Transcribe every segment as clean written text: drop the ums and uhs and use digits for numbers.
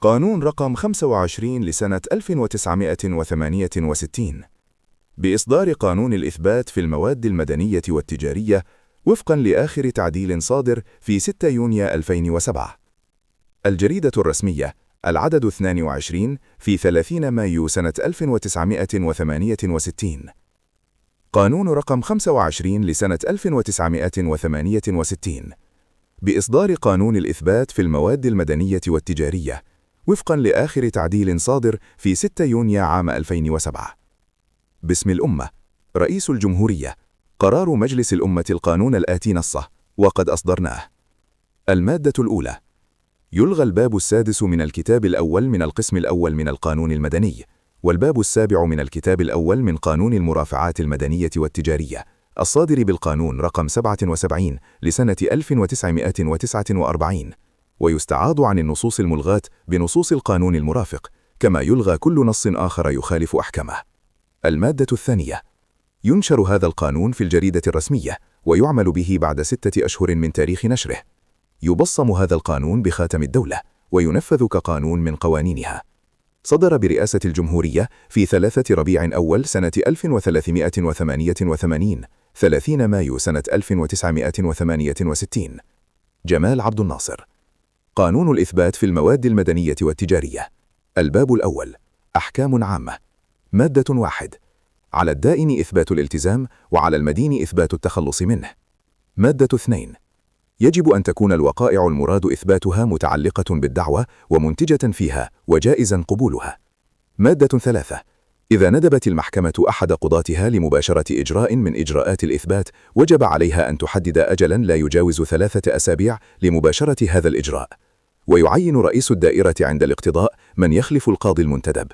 قانون رقم 25 لسنة 1968 بإصدار قانون الإثبات في المواد المدنية والتجارية وفقاً لآخر تعديل صادر في 6 يونيو 2007. الجريدة الرسمية العدد 22 في 30 مايو سنة 1968. قانون رقم 25 لسنة 1968 بإصدار قانون الإثبات في المواد المدنية والتجارية وفقاً لآخر تعديل صادر في 6 يونيو عام 2007. باسم الأمة، رئيس الجمهورية، قرار مجلس الأمة القانون الآتي نصه وقد أصدرناه. المادة الأولى: يلغى الباب السادس من الكتاب الأول من القسم الأول من القانون المدني، والباب السابع من الكتاب الأول من قانون المرافعات المدنية والتجارية الصادر بالقانون رقم 77 لسنة 1949، ويستعاض عن النصوص الملغاة بنصوص القانون المرافق، كما يلغى كل نص آخر يخالف أحكامه. المادة الثانية: ينشر هذا القانون في الجريدة الرسمية ويعمل به بعد 6 أشهر من تاريخ نشره. يبصم هذا القانون بخاتم الدولة وينفذ كقانون من قوانينها. صدر برئاسة الجمهورية في 3 ربيع أول سنة 1388 30 مايو سنة 1968. جمال عبد الناصر. قانون الإثبات في المواد المدنية والتجارية. الباب الأول: أحكام عامة. مادة 1: على الدائن إثبات الالتزام، وعلى المدين إثبات التخلص منه. مادة 2: يجب أن تكون الوقائع المراد إثباتها متعلقة بالدعوة ومنتجة فيها وجائزا قبولها. مادة 3: إذا ندبت المحكمة أحد قضاتها لمباشرة إجراء من إجراءات الإثبات، وجب عليها أن تحدد أجلا لا يجاوز 3 أسابيع لمباشرة هذا الإجراء، ويعين رئيس الدائرة عند الاقتضاء من يخلف القاضي المنتدب.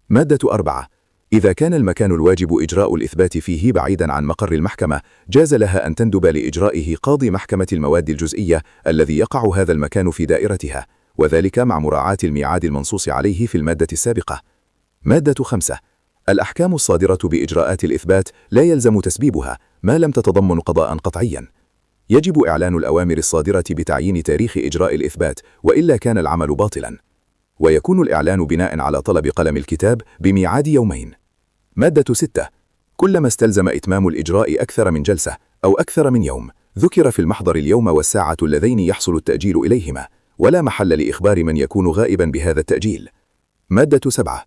مادة 4: إذا كان المكان الواجب إجراء الإثبات فيه بعيداً عن مقر المحكمة، جاز لها أن تندب لإجرائه قاضي محكمة المواد الجزئية الذي يقع هذا المكان في دائرتها، وذلك مع مراعاة الميعاد المنصوص عليه في المادة السابقة. مادة 5: الأحكام الصادرة بإجراءات الإثبات لا يلزم تسبيبها ما لم تتضمن قضاء قطعياً. يجب إعلان الأوامر الصادرة بتعيين تاريخ إجراء الإثبات، وإلا كان العمل باطلاً، ويكون الإعلان بناء على طلب قلم الكتاب بميعاد يومين. مادة 6: كلما استلزم إتمام الإجراء أكثر من جلسة أو أكثر من يوم، ذكر في المحضر اليوم والساعة اللذين يحصل التأجيل إليهما، ولا محل لإخبار من يكون غائبا بهذا التأجيل. مادة 7: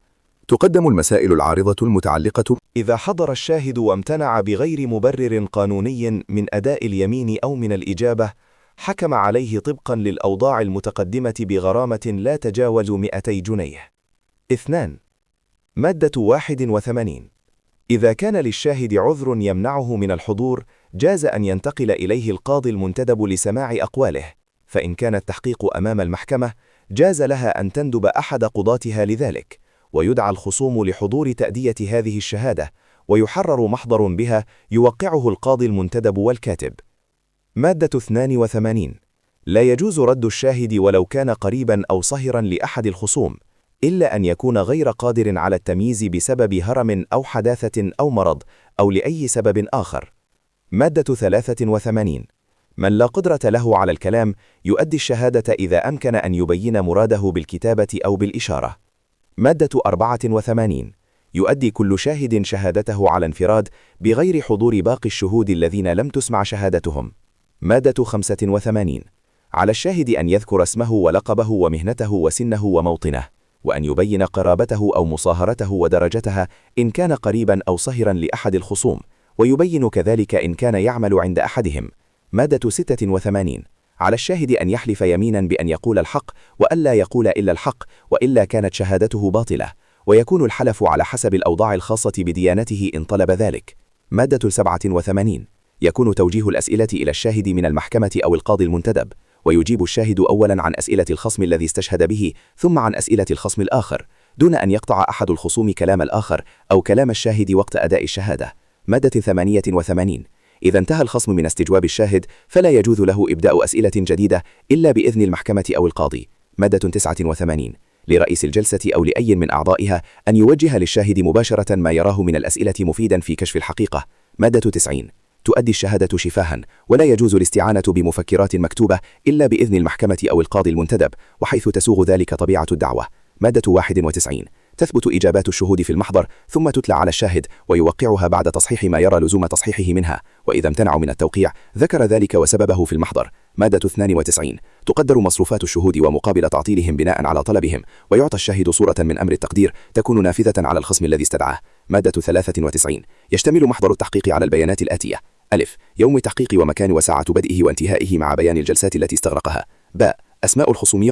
تقدم المسائل العارضة المتعلقة إذا حضر الشاهد وامتنع بغير مبرر قانوني من أداء اليمين أو من الإجابة، حكم عليه طبقا للأوضاع المتقدمة بغرامة لا تجاوز 200 جنيه. 2. مادة 81: إذا كان للشاهد عذر يمنعه من الحضور، جاز أن ينتقل إليه القاضي المنتدب لسماع أقواله، فإن كان التحقيق أمام المحكمة، جاز لها أن تندب أحد قضاتها لذلك، ويدعى الخصوم لحضور تأدية هذه الشهادة، ويحرر محضر بها يوقعه القاضي المنتدب والكاتب. مادة 82: لا يجوز رد الشاهد ولو كان قريبا أو صهرا لأحد الخصوم، إلا أن يكون غير قادر على التمييز بسبب هرم أو حداثة أو مرض أو لأي سبب آخر. مادة 83: من لا قدرة له على الكلام يؤدي الشهادة إذا أمكن أن يبين مراده بالكتابة أو بالإشارة. مادة 84: يؤدي كل شاهد شهادته على انفراد بغير حضور باقي الشهود الذين لم تسمع شهادتهم. مادة 85: على الشاهد أن يذكر اسمه ولقبه ومهنته وسنه وموطنه، وأن يبين قرابته أو مصاهرته ودرجتها إن كان قريبا أو صهرا لأحد الخصوم، ويبين كذلك إن كان يعمل عند أحدهم. مادة 86: على الشاهد أن يحلف يمينا بأن يقول الحق وألا يقول إلا الحق، وإلا كانت شهادته باطلة، ويكون الحلف على حسب الأوضاع الخاصة بديانته إن طلب ذلك. مادة 87: يكون توجيه الأسئلة إلى الشاهد من المحكمة أو القاضي المنتدب، ويجيب الشاهد أولا عن أسئلة الخصم الذي استشهد به، ثم عن أسئلة الخصم الآخر، دون أن يقطع أحد الخصوم كلام الآخر أو كلام الشاهد وقت أداء الشهادة. مادة 88: إذا انتهى الخصم من استجواب الشاهد، فلا يجوز له إبداء أسئلة جديدة إلا بإذن المحكمة أو القاضي. مادة 89: لرئيس الجلسة أو لأي من أعضائها أن يوجه للشاهد مباشرة ما يراه من الأسئلة مفيدا في كشف الحقيقة. مادة 90: تؤدي الشهادة شفاها، ولا يجوز الاستعانة بمفكرات مكتوبة إلا بإذن المحكمة أو القاضي المنتدب، وحيث تسوغ ذلك طبيعة الدعوة. مادة 91. تثبت إجابات الشهود في المحضر، ثم تتلى على الشاهد ويوقعها بعد تصحيح ما يرى لزوم تصحيحه منها، وإذا امتنعوا من التوقيع ذكر ذلك وسببه في المحضر. مادة 92. تقدر مصروفات الشهود ومقابل تعطيلهم بناء على طلبهم، ويعطى الشاهد صورة من أمر التقدير تكون نافذة على الخصم الذي استدعاه. مادة 93. يشتمل محضر التحقيق على البيانات الآتية: ألف، يوم التحقيق ومكان وساعة بدئه وانتهائه مع بيان الجلسات التي استغرقها. باء، أسماء الخصومية